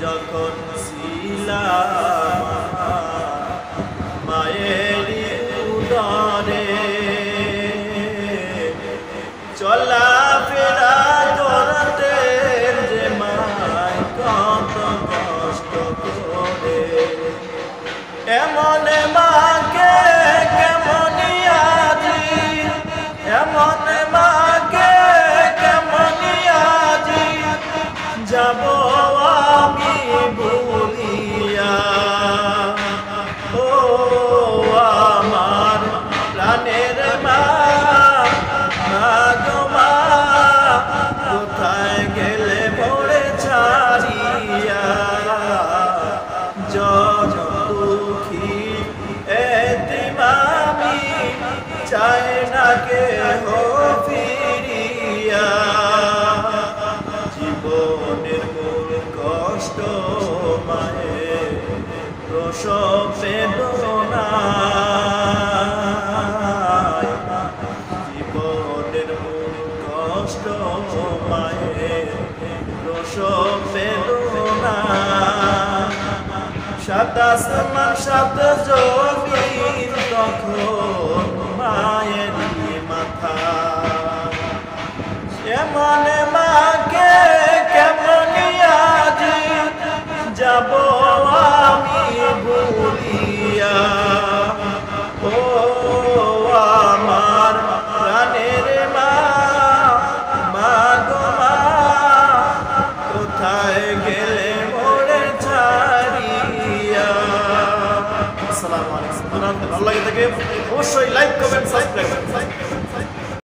যখন ছিলাম মায়েরই উদরে, চলাফেরা করতে যে মায় কত কষ্ট করে, এমন মাকে কেমনি আজি, এমন মাকে কেমনি আজি যাব আমি ভুলিয়া। ও আমার প্রাণের মা, গো মা, কোথায় গেলে মোরে ছাড়িয়া, যত দুঃখী এতিম আমি চাই না কেহ ফিরিয়া। জীবনের মূল কষ্ট মায়ের প্রসব বেদনা, জীবনের মূল কষ্ট মায়ের প্রসব বেদনা। সাত আসমান সাত জমিন তখন মায়েরই মাথা, এমন মাকে কেমনি আজি যাব আমি ভুলিয়া। ও আমার প্রাণের মা, মা গো মা, কোথায় গেলে মোরে ছাড়িয়া। আসসালামু আলাইকুম। ভালো লাগে থাকে অবশ্যই লাইক কমেন্ট সাবস্ক্রাইব।